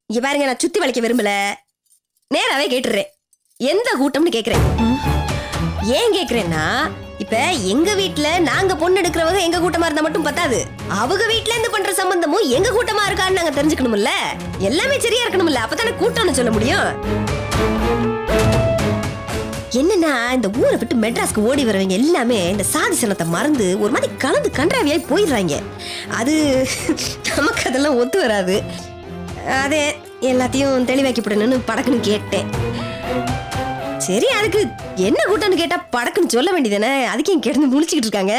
இங்க பாருங்க, நான் சுத்தி வளைக்க விரும்பல, நேராவே கேட்டுறேன். எந்த கூட்டம்னு கேக்குறேன். ஏன் கேக்குறேன்னா, இப்ப எங்க வீட்டுல நாங்க பொண்ணு எடுக்கிறவங்க எங்க கூட்டமா இருந்தா மட்டும் பத்தாது, அவங்க வீட்டுல இருந்து பண்ற சம்பந்தமும் எங்க கூட்டமா இருக்கான்னு நாங்க தெரிஞ்சுக்கணும்ல. எல்லாமே சரியா இருக்கணும்ல, அப்பதானே கூட்டம்னு சொல்ல முடியும். என்னன்னா, இந்த ஊரை விட்டு மெட்ராஸ்க்கு ஓடி வரவங்க எல்லாமே இந்த சாதி சனத்தை மறந்து ஒரு மாதிரி கலந்து கன்றாவியாய் போயிடுறாங்க. அது நமக்கு அதெல்லாம் ஒத்து வராது. அதே எல்லாத்தையும் தெளிவாக்கிப்படணும்னு படக்குன்னு கேட்டேன். சரி, அதுக்கு என்ன கூட்டம்னு கேட்டா படக்குன்னு சொல்ல வேண்டியதானே, அதுக்கு என் கிடந்து முழிச்சுக்கிட்டு இருக்காங்க.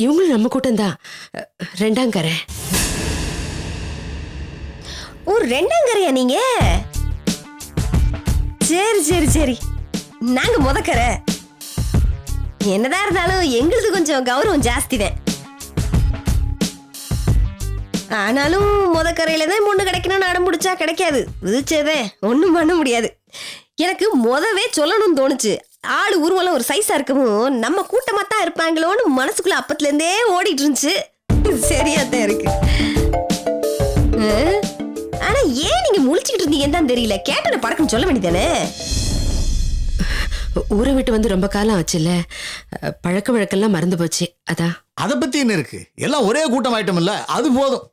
இவங்களும் நம்ம கூட்டம் தான், ரெண்டாங்கரை. ஓ, ரெண்டாங்கரையா நீங்க? சரி சரி சரி, நாங்க முதக்கரை. என்னதான் இருந்தாலும் எங்களுக்கு கொஞ்சம் கௌரவம் ஜாஸ்தி தான். ஆனாலும் முதக்கரையில தான் பொண்ணு கிடைக்கணும்னு அடம் பிடிச்சா கிடைக்காது, விதிச்சதே ஒண்ணும் பண்ண முடியாது. எனக்கு முதவே சொல்லணும்னு தோணுச்சு. ஆளு உருவெல்லாம் ஒரு சைஸா இருக்கவும் நம்ம கூட்டமா தான் இருப்பாங்களோன்னு மனசுக்குள்ள அப்பத்துல இருந்தே ஓடிட்டு இருந்துச்சு. சரியாத்தான் இருக்கு. ஆனா ஏன் நீங்க முழிச்சுக்கிட்டு இருந்தீங்கன்னு தான் தெரியல. கேட்டன படக்குன்னு சொல்ல வேண்டியதானே. ஊரை விட்டு வந்து ரொம்ப காலம் ஆச்சுல்ல, பழக்க வழக்கெல்லாம் மறந்து போச்சு. அதான். அதை பத்தி என்ன இருக்கு, எல்லாம் ஒரே கூட்டம் ஆயிட்டம் இல்ல, அது போதும்.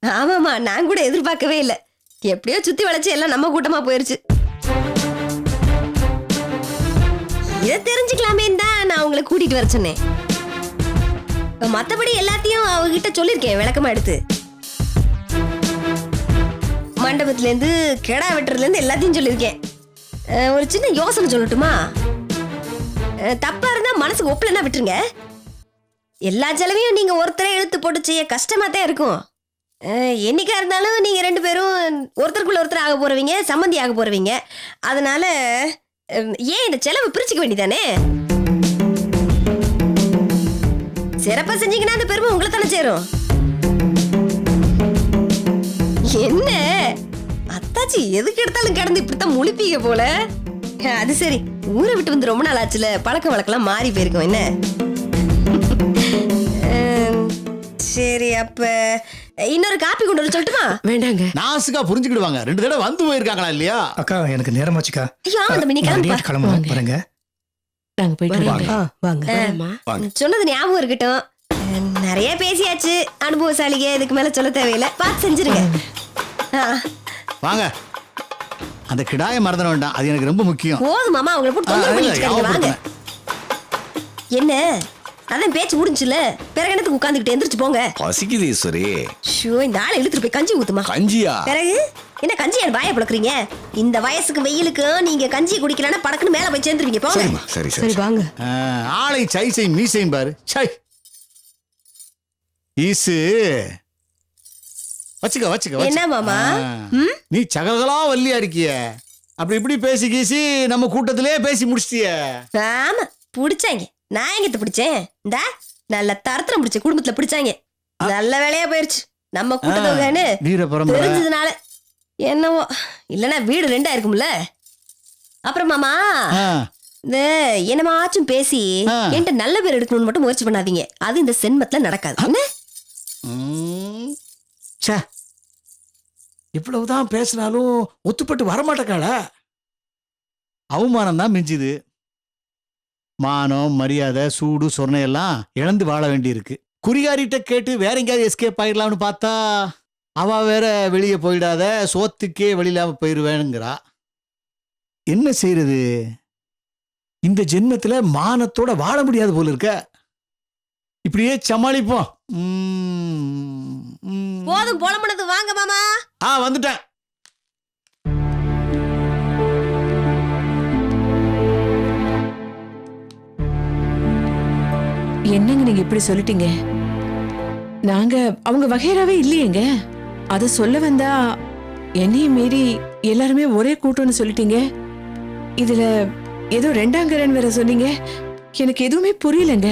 ஆமாமா, நான் கூட எதிர்பார்க்கவே இல்லை. எப்படியோ சுத்தி வளைச்சு எல்லாம் நம்ம கூட்டமா போயிருச்சு. இதை தெரிஞ்சுக்கலாமே தான் நான் உங்களை கூட்டிட்டு வர சொன்னேன். மத்தபடி எல்லாத்தையும் அவகிட்ட சொல்லிருக்கேன் விளக்கமா எடுத்து. மண்டபத்துல இருந்து கெடா வெட்டுறதுல இருந்து எல்லாத்தையும் சொல்லிருக்கேன். ஒரு சின்ன யோசனை சொல்லட்டுமா? தப்பா இருந்தா மனசுக்கு ஒப்பலன்னா விட்டுருங்க. எல்லா செலவையும் நீங்க ஒருத்தரே இழுத்து போட்டு செய்ய கஷ்டமா தான் இருக்கும். என்னைக்கா இருந்தாலும் நீங்க ரெண்டு பேரும் ஒருத்தருக்குள்ள ஒருத்தர் ஆக போறவங்க, சம்மந்தி ஆக போறவங்க. அதனால ஏன் இந்த செலவு பிரிச்சுக்க வேண்டியதானே. சிறப்பா செஞ்சீங்கன்னா அந்த பெருமை உங்களை தானே சேரும். என்ன அத்தாச்சி, எதுக்கு எடுத்தாலும் கிடந்து இப்படித்தான் முழிப்பீங்க போல. அது சரி, ஊரை விட்டு வந்து ரொம்ப நாள் ஆச்சுல, பழக்க வழக்கெல்லாம் மாறி போயிருக்கோம் என்ன. சரி, அப்ப இன்னொரு காப்பி கொண்டு வர சொல்லட்டுமா? வேண்டாங்க, நாசுக்கா புரிஞ்சுக்கிடுவாங்க. 2 தடவை வந்து போயிருக்காங்களா இல்லையா? அக்கா, எனக்கு நேரமாச்சுக்கா. ஐயோ, தம்பி நீ கிளம்பலாம் பாருங்க. நாங்க போயிட்டு வாங்க. சொன்னது ஞாபகம் இருக்கட்டும். நிறைய பேசியாச்சு, அனுபவசாலிங்க, இதுக்கு மேல சொல்ல தேவையில்லை. பார்த்து செஞ்சிருங்க. வாங்க, அந்த கிடாய மறந்துட வேண்டாம், அது எனக்கு ரொம்ப முக்கியம். போதும் மாமா, உங்களை போட்டு தொந்தரவு பண்ணிட்டு இருக்காங்க. வாங்க. என்ன அதான் பேச்சு முடிஞ்சுல, பிறகு என்னத்துக்கு உட்கார்ந்துகிட்டு எந்திரிச்சு போங்க. பசிக்குது ஈஸ்வரி. ஷோ, இந்த ஆளை இழுத்துட்டு போய் கஞ்சி ஊத்துமா. கஞ்சியா? பிறகு என்ன கஞ்சியா வாயை புழக்கிறீங்க? இந்த வயசுக்கு வெயிலுக்கு நீங்க கஞ்சி குடிக்கலன்னா படக்குன்னு மேல போய் சேர்ந்துருவீங்க. போங்க. சரி சரி வாங்க. ஆளை சை சை மீசையும் பாரு. சை ஈசு, வச்சுக்க வச்சுக்க. என்ன மாமா, நீ சகலகலா வள்ளியா இருக்கிய, அப்படி இப்படி பேசி கீசி நம்ம கூட்டத்திலே பேசி முடிச்சிட்டிய. ஆமா, பிடிச்சாங்க. நான் எங்க பிடிச்சேன்? இந்த நல்ல தரத்திரம் பிடிச்ச குடும்பத்துல பிடிச்சாங்க. நல்ல வேலையா போயிருச்சு. நம்ம கூட்டத்தொகைன்னு தெரிஞ்சதுனால என்னவோ, இல்லன்னா வீடு 2 இருக்கும்ல. அப்புறம் மாமா, இந்த என்னமாச்சும் பேசி என்கிட்ட நல்ல பேர் எடுக்கணும்னு மட்டும் முயற்சி பண்ணாதீங்க. அது இந்த சென்மத்துல நடக்காது. என்ன இவ்வளவுதான் பேசினாலும் ஒத்துப்பட்டு வரமாட்டக்காள. அவமானம் தான் மிஞ்சுது. மானம், மரியாதை, சூடு, சொர்ணம் எல்லாம் இழந்து வாழ வேண்டி இருக்கு. குறிகாரிட்ட கேட்டு வேற எங்கேயாவது எஸ்கேப் ஆயிடலாம்னு பார்த்தா, அவ வேற வெளியே போயிடாத, சோத்துக்கே வழியில்லாம போயிருவேனுங்கிறா. என்ன செய்யறது? இந்த ஜென்மத்துல மானத்தோட வாழ முடியாது போல இருக்க. இப்படியே சமாளிப்போம். போதும் புலம்புனது, வாங்க மாமா. வந்துட்டேன். என்னங்க நீங்க இப்படி சொல்லிட்டீங்க? நாங்க அவங்க வகையறாவே இல்லையேங்க. அத சொல்ல வந்தா என்னையும் மீறி எல்லாருமே ஒரே கூட்டம்னு சொல்லிட்டீங்க. இதுல ஏதோ ரெண்டாங்கரன் வேற சொன்னீங்க. எனக்கு எதுவுமே புரியலங்க.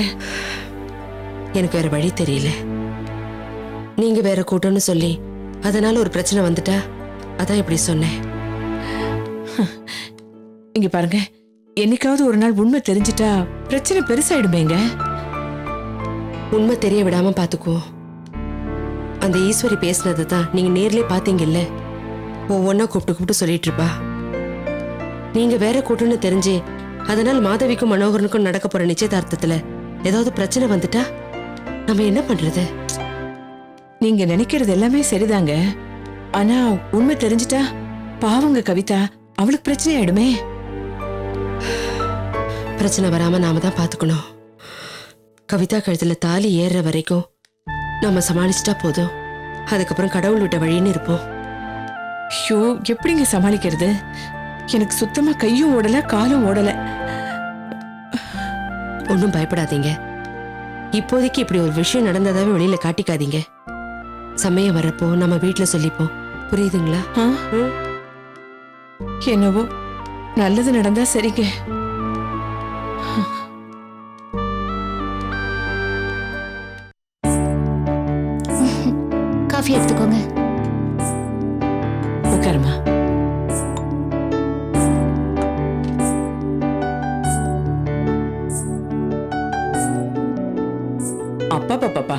எனக்கு வேற வழி தெரியல. நீங்க வேற கூட்டம்னு சொல்லி அதனால ஒரு பிரச்சனை வந்துட்டா அதான் இப்படி சொன்னேன். இங்க பாருங்க, என்னைக்காவது ஒரு நாள் உண்மை தெரிஞ்சிட்டா பிரச்சனை பெருசாயிடுமேங்க. உண்மை தெரிய விடாம பாத்துக்குவோம். அந்த ஈஸ்வரி பேசினது தான் நீங்க நேர்லயே பாத்தீங்கல்ல. ஒவ்வொன்னா கூப்பிட்டு சொல்லிட்டு இருப்பா. நீங்க வேற கூட்டம்னு தெரிஞ்சு அதனால மாதவிக்கும் மனோகரனுக்கும் நடக்க போற நிச்சயதார்த்தத்துல ஏதாவது பிரச்சனை வந்துட்டா நம்ம என்ன பண்றது? நீங்க நினைக்கிறது எல்லாமே சரிதாங்க. ஆனா உண்மை தெரிஞ்சிட்டா பாவங்க கவிதா, அவளுக்கு பிரச்சனை ஆயிடுமே. பிரச்சனை வராம நாம தான் பாத்துக்கணும். கவிதா கழுத்துல தாலி ஏறுற வரைக்கும் நம்ம சமாளிச்சுட்டா போதும். அதுக்கப்புறம் கடவுள் விட்ட வழின்னு இருப்போம். ஐயோ, எப்படிங்க சமாளிக்கிறது? எனக்கு சுத்தமா கையும் ஓடல காலும் ஓடல. ஒன்னும் பயப்படாதீங்க. இப்போதைக்கு இப்படி ஒரு விஷயம் நடந்ததாவே வெளியில காட்டிக்காதீங்க. சமயம் வரப்போ நம்ம வீட்டுல சொல்லிப்போம். புரியுதுங்களா? என்னவோ நல்லது நடந்தா சரிங்க. காஃபி எடுத்துக்கோங்க. உட்காருமா. அப்பா பாப்பா,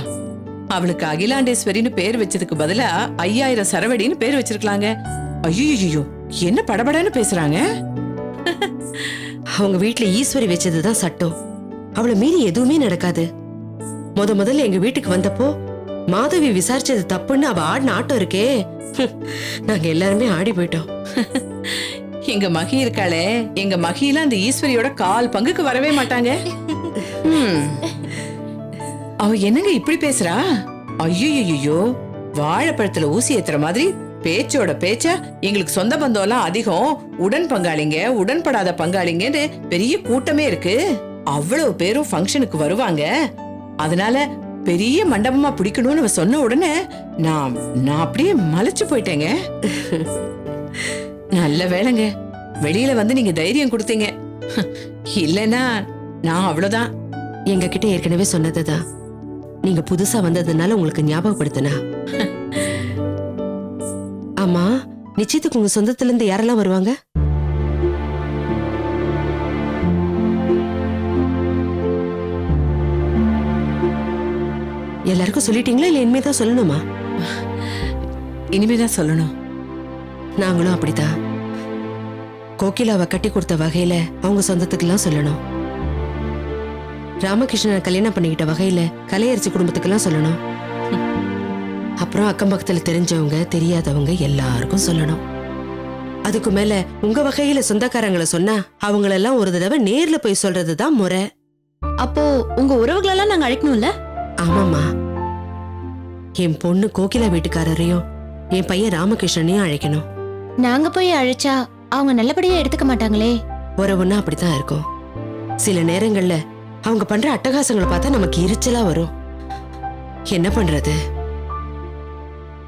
அவளுக்கு அகிலாண்டேஸ்வரின்னு பேர் வச்சதுக்கு பதிலா 5000 சரவடின்னு பேர் வச்சிருக்கலாங்க. ஐயோ, என்ன படபடன்னு பேசுறாங்க. அவங்க வீட்டுல ஈஸ்வரி வச்சதுதான் சட்டம். அவளை மீறி எதுவுமே நடக்காது. முதல்ல எங்க வீட்டுக்கு வந்தப்போ மாதவி விசாரிச்சது தப்புன்னு அவ ஆடின ஆட்டம் இருக்கே, நாங்க எல்லாருமே ஆடி போயிட்டோம். எங்க மகி இருக்காளே, எங்க மகியில அந்த ஈஸ்வரியோட 1/4 பங்குக்கு வரவே மாட்டாங்க. அவ என்னங்க இப்படி பேசுறா? ஐயோ, வாழைப்பழத்துல ஊசி ஏத்துற மாதிரி பேச்சோட பேச்சா எங்களுக்கு சொந்த பந்தம் எல்லாம் அதிகம், உடன் பங்காளிங்க உடன்படாத பங்காளிங்கன்னு பெரிய கூட்டமே இருக்கு. அவ்வளவு பேரும் ஃபங்க்ஷனுக்கு வருவாங்க. அதனால பெரிய மண்டபமா பிடிக்கணும்னு அவ சொன்ன உடனே நான் அப்படியே மலைச்சு போயிட்டேங்க. நல்ல வேளைங்க, வெளியில வந்து நீங்க தைரியம் கொடுத்தீங்க. இல்லைன்னா நான் அவ்வளவுதான். எங்க கிட்ட ஏற்கனவே சொன்னதுதான். நீங்க புதுசா வந்ததுனால உங்களுக்கு ஞாபகப்படுத்தினா. ஆமா, நிச்சயத்துக்கு உங்க சொந்தத்துல இருந்து யாரெல்லாம் வருவாங்க? எல்லாருக்கும் சொல்லிட்டீங்களா இல்ல இனிமேதான் சொல்லணுமா? இனிமேதான் சொல்லணும். நாங்களும் அப்படித்தான். கோகிலாவை கட்டி கொடுத்த வகையில அவங்க சொந்தத்துக்கெல்லாம் சொல்லணும். ராமகிருஷ்ணனை கல்யாணம் பண்ணிக்கிட்ட வகையில கலையரசி குடும்பத்துக்கெல்லாம் சொல்லணும். அப்புறம் அக்கம் பக்கத்துல தெரிஞ்சவங்க தெரியாதவங்க எல்லாருக்கும் சொல்லணும். அதுக்கு மேல உங்க வகையில சொந்தக்காரங்களை சொன்னா அவங்களெல்லாம் ஒரு தடவை நேர்ல போய் சொல்றதுதான் முறை. அப்போ உங்க உறவுகளெல்லாம் நாங்க அழைக்கணும்ல? ஆமாமா, என் பொண்ணு கோகிலா வீட்டுக்காரரையும் என் பையன் ராமகிருஷ்ணனையும் அழைக்கணும். நாங்க போய் அழைச்சா அவங்க நல்லபடியா எடுத்துக்க மாட்டாங்களே. உறவுன்னா அப்படித்தான் இருக்கும். சில நேரங்கள்ல அவங்க பண்ற அட்டகாசங்களை பார்த்தா நமக்கு எரிச்சலா வரும். என்ன பண்றது?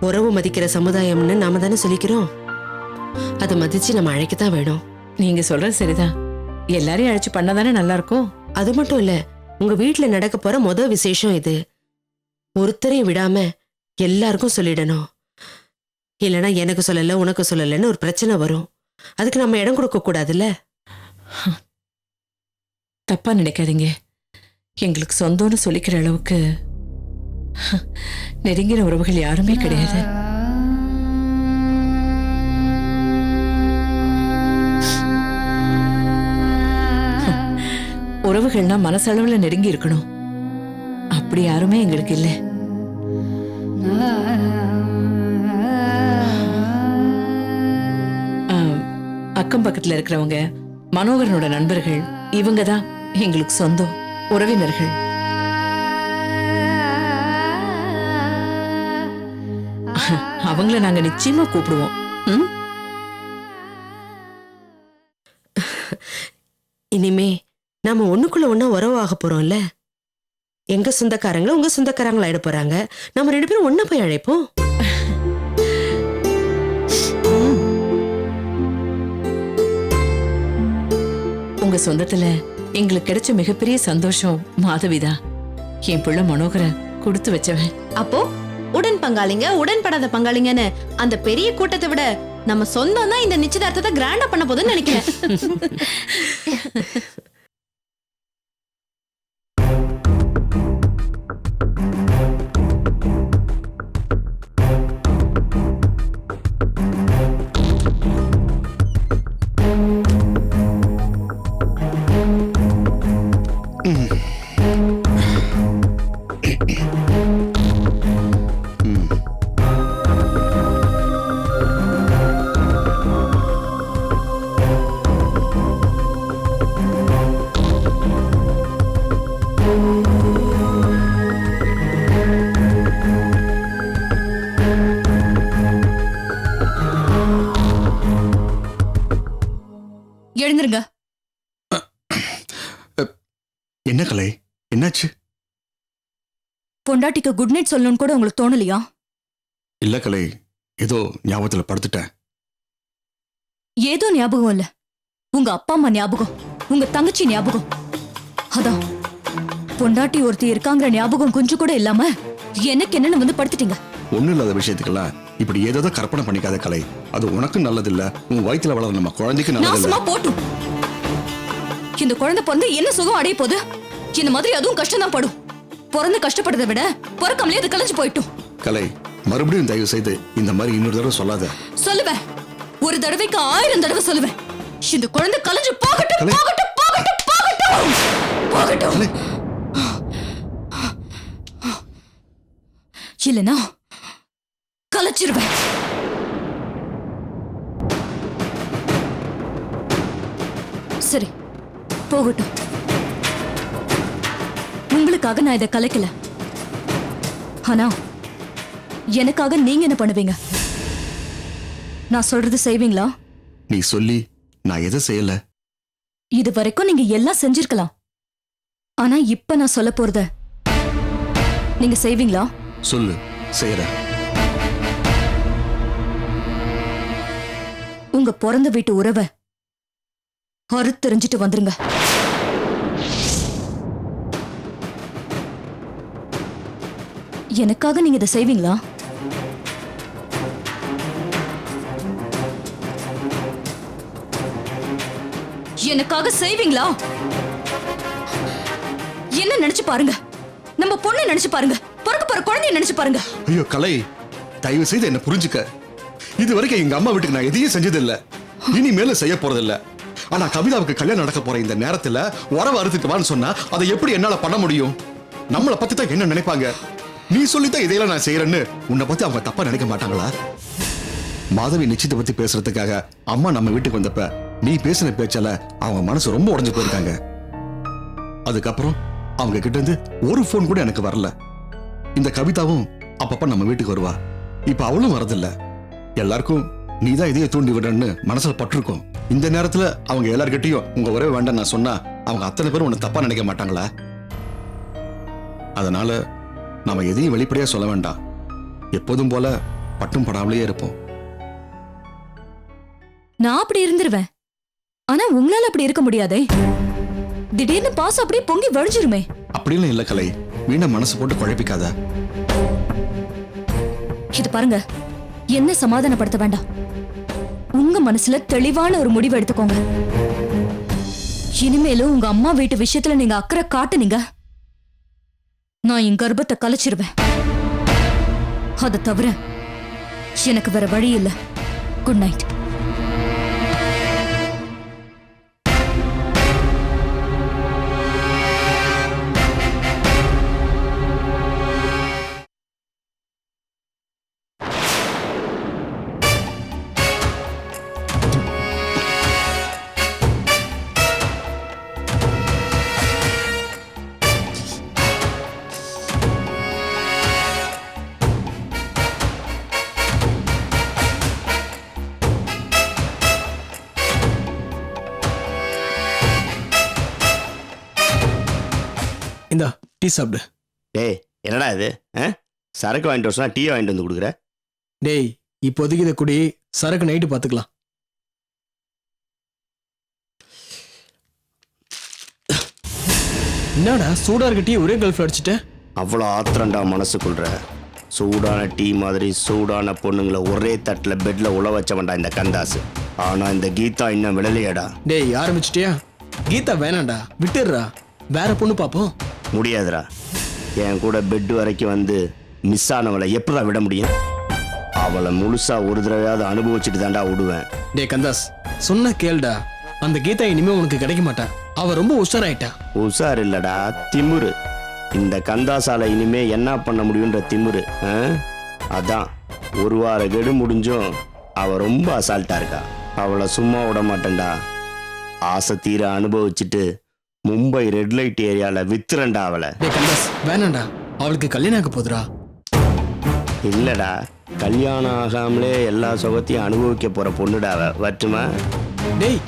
உறவு மதிக்கிற சமுதாயம்னு நாம தானே சொல்லிக்கிறோம். அதை மதிச்சு நம்ம அழைக்கத்தான் வேணும். நீங்க சொல்றது சரிதான். எல்லாரையும் அழைச்சு பண்ணாதானே நல்லா இருக்கும். அது மட்டும் இல்ல, உங்க வீட்டுல நடக்க போற விசேஷம் இது. ஒருத்தரையும் விடாம எல்லாருக்கும் சொல்லிடணும். இல்லைன்னா எனக்கு சொல்லல உனக்கு சொல்லலன்னு ஒரு பிரச்சனை வரும். அதுக்கு நம்ம இடம் கொடுக்க கூடாதுல்ல. தப்பா நினைக்காதீங்க. எங்களுக்கு சொந்தம்னு சொல்லிக்கிற அளவுக்கு நெருங்கின உறவுகள் யாருமே கிடையாது. உறவுகள்னா மனசளவுல நெருங்கி இருக்கணும். அப்படி யாருமே எங்களுக்கு இல்ல. அக்கம் பக்கத்துல இருக்கிறவங்க, மனோகரனோட நண்பர்கள், இவங்கதான் எங்களுக்கு சொந்தம் உறவினர்கள். அவங்கள நாங்க நிச்சயமா கூப்பிடுவோம். இனிமே நாம ஒண்ணுக்குள்ள ஒண்ணா உறவாக போறோம்ல. எங்க சொந்தக்காரங்களை உங்க சொந்தக்காரங்களை ஆயிட போறாங்க. நம்ம 2 பேரும் ஒண்ணா போய் அழைப்போம். உங்க சொந்தத்துல எங்களுக்கு கிடைச்ச மிகப்பெரிய சந்தோஷம் மாதவிதான். என் பிள்ளை மனோகர கொடுத்து வச்சவன். அப்போ உடன் பங்காளிங்க உடன்படாத பங்காளிங்கன்னு அந்த பெரிய கூட்டத்தை விட நம்ம சொந்தம் தான் இந்த நிச்சயதார்த்தத்தை கிராண்டா பண்ண போதுன்னு நினைக்கிறேன். எழுந்திருங்க. என்ன கலை, என்னாச்சு? பொண்டாட்டிக்கு குட் நைட் சொல்லணும்னு கூட உங்களுக்கு தோணலையா? இல்ல கலை, ஏதோ ஞாபகத்துல படுத்துட்டேன். ஏதோ ஞாபகம் இல்ல, உங்க அப்பா அம்மா ஞாபகம், உங்க தங்கச்சி ஞாபகம். அதான் பொண்டாட்டி ஒருத்தி இருக்காங்கிற ஞாபகம் கொஞ்சம் கூட இல்லாம எனக்கு என்னன்னு வந்து படுத்துட்டீங்க. ஒண்ணு இல்லாத விஷயத்துக்கெல்லாம் இப்படி ஏதோ கற்பனை பண்ணிக்காத கலை. அது உனக்கு நல்லது இல்ல, உன் வயித்துல வளர நம்ம குழந்தைக்கு நல்லது நாசமா இல்ல. போட்டும். இந்த குழந்தை பிறந்து என்ன சுகம் அடைய போகுது? இந்த மாதிரி அதுவும் கஷ்டம் தான் படும். பிறந்து கஷ்டப்படுறதை விட பிறக்காமலே அது கலைஞ்சு போயிட்டும். கலை, மறுபடியும் தயவு செய்து இந்த மாதிரி இன்னொரு தடவை சொல்லாத. சொல்லுவேன், ஒரு தடவைக்கு 1000 தடவை சொல்லுவேன். இந்த குழந்தை கலைஞ்சு போகட்டும், கலை. போகட்டும், போகட்டும், போகட்டும், போகட்டும். கலை. இல்லனா கலைச்சிருவேன். சரி, போகட்டும். உங்களுக்காக நான் இதை கலைக்கல. ஆனா எனக்காக நீங்க என்ன பண்ணுவீங்க? நான் சொல்றது செய்வீங்களா? நீ சொல்லி நான் எதை செய்யல. இது வரைக்கும் நீங்க எல்லாம் செஞ்சிருக்கலாம். ஆனா இப்ப நான் சொல்ல போறத நீங்க செய்வீங்களா? சொல்லு, செய்யற. உங்க பிறந்த வீட்டு உறவை அறுத்தெறிஞ்சிட்டு வந்துருங்க. எனக்காக நீங்க இதை செய்வீங்களா? எனக்காக செய்வீங்களா? என்ன நினைச்சு பாருங்க, நம்ம பொண்ணை நினைச்சு பாருங்க, பிறக்க போற குழந்தைய நினைச்சு பாருங்க. ஐயோ கலை, தயவு செய்து என்ன புரிஞ்சுக்க. இது வரைக்கும் எங்க அம்மா வீட்டுக்கு நான் எதையும் செஞ்சது இல்ல, இனிமேல செய்ய போறது இல்ல. ஆனா கவிதாவுக்கு கல்யாணம் நடக்க போற இந்த நேரத்துல உறவு அறுத்துட்டு வான்னு சொன்னா அதை எப்படி என்னால பண்ண முடியும்? நம்மளை பத்தி தான் என்ன நினைப்பாங்க? நீ சொல்லித்தான் இதையெல்லாம் நான் செய்யறேன்னு உன்னை பத்தி அவங்க தப்பா நினைக்க மாட்டாங்களா? மாதவி நிச்சயத்தை பத்தி பேசுறதுக்காக அம்மா நம்ம வீட்டுக்கு வந்தப்ப நீ பேசின பேச்சால அவங்க மனசு ரொம்ப உடைஞ்சு போயிருக்காங்க. அதுக்கப்புறம் அவங்க கிட்ட இருந்து ஒரு போன் கூட எனக்கு வரல. இந்த கவிதாவும் அப்பப்ப நம்ம வீட்டுக்கு வருவா, இப்ப அவளும் வரதில்ல. எல்லாருக்கும் நீதான் இதையே தூண்டி விடன்னு மனசுல பட்டிருக்கோம். இந்த நேரத்துல அவங்க எல்லார்கிட்டையும் உங்க உறவே வேண்டாம் நான் சொன்னா அவங்க அத்தனை பேரும் உன்னை தப்பா நினைக்க மாட்டாங்களா? அதனால நாம எதையும் வெளிப்படையா சொல்ல வேண்டாம். எப்போதும் போல பட்டும் படாமலேயே இருப்போம். நான் அப்படி இருந்துருவேன். ஆனா உங்களால அப்படி இருக்க முடியாதே. திடீர்னு பாசம் அப்படியே பொங்கி வழிஞ்சிருமே. அப்படிலாம் இல்ல கலை, வீணா மனசு போட்டு குழப்பிக்காத. இது பாருங்க, என்ன சமாதானப்படுத்த வேண்டாம். உங்க மனசுல தெளிவான ஒரு முடிவு எடுத்துக்கோங்க. இனிமேலும் உங்க அம்மா வீட்டு விஷயத்துல நீங்க அக்கறை காட்டுனீங்க, நான் என் கர்ப்பத்தை கலைச்சிருவேன். அதை தவிர எனக்கு வேற வழி இல்ல. Good night. இந்தா டீ சாப்பிடு. டேய் என்னடா இது சரக்கு வாங்கிட்டு வர சொன்னா டீ வாங்கிட்டு வந்து கொடுக்குற. டேய் இப்போதைக்கு இதை குடி, சரக்கு நைட்டு பார்த்துக்கலாம். என்னடா சூடா இருக்க டீ ஒரே கல்ஃப் அடிச்சிட்டேன். அவ்வளோ ஆத்திரண்டா மனசுக்குள்ற. சூடான டீ மாதிரி சூடான பொண்ணுங்களை ஒரே தட்டில் பெட்டில் உழ வச்சவன்டா இந்த கந்தாசு. ஆனால் இந்த கீதா இன்னும் விடலையேடா. டேய் ஆரம்பிச்சிட்டியா? கீதா வேணாண்டா, விட்டுடுறா, வேற பொண்ணு பார்ப்போம். முடியாதுடா. என் கூட பெட் வரைக்கும் வந்து மிஸ் ஆனவளை எப்படா விட முடியும்? அவளை முழுசா ஒரு தடவையாவது அனுபவிச்சுட்டு தாண்டா விடுவேன். டே கந்தாஸ், சொன்ன கேளுடா, அந்த கீதா இனிமே உனக்கு கிடைக்க மாட்டா. அவ ரொம்ப உஷாராயிட்டா. உஷார் இல்லடா, திமிரு. இந்த கந்தாசால இனிமே என்ன பண்ண முடியுன்ற திமிரு. அதான் ஒரு வார கெடு முடிஞ்சும் அவ ரொம்ப அசால்ட்டா இருக்கா. அவளை சும்மா விட மாட்டேன்டா. ஆசை தீர அனுபவிச்சுட்டு மும்பை ரெட் லைட் ஏரியால வித்துறண்டா அவளை. டே கந்தாஸ் வேணாண்டா, அவளுக்கு கல்யாணம் ஆக போதுடா. இல்லடா, கல்யாணம் ஆகாமலே எல்லா சுகத்தையும் அனுபவிக்க போற பொண்ணுடா அவ. வட்டுமா? டேய்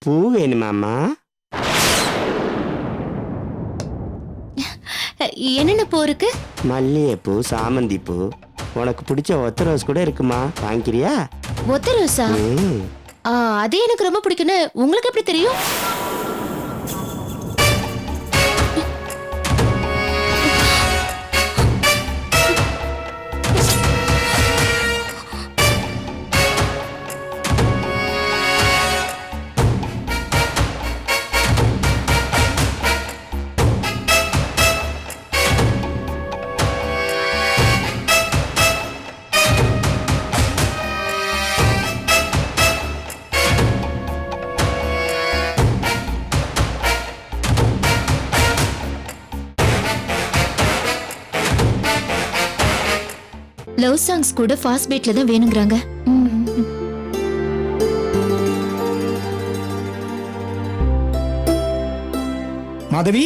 பூ வேணுமாம்மா? என்னென்ன பூ இருக்கு? மல்லிகைப்பூ, சாமந்தி பூ, உனக்கு பிடிச்ச ஒத்த ரோஸ் கூட இருக்குமா, வாங்கிக்கிறியா? ஒத்த ரோசா? அது எனக்கு ரொம்ப பிடிக்குன்னு உங்களுக்கு எப்படி தெரியும்? லவ் சாங்ஸ் கூட ஃபாஸ்ட் பீட்ல தான் வேணுங்கிறாங்க. மாதவி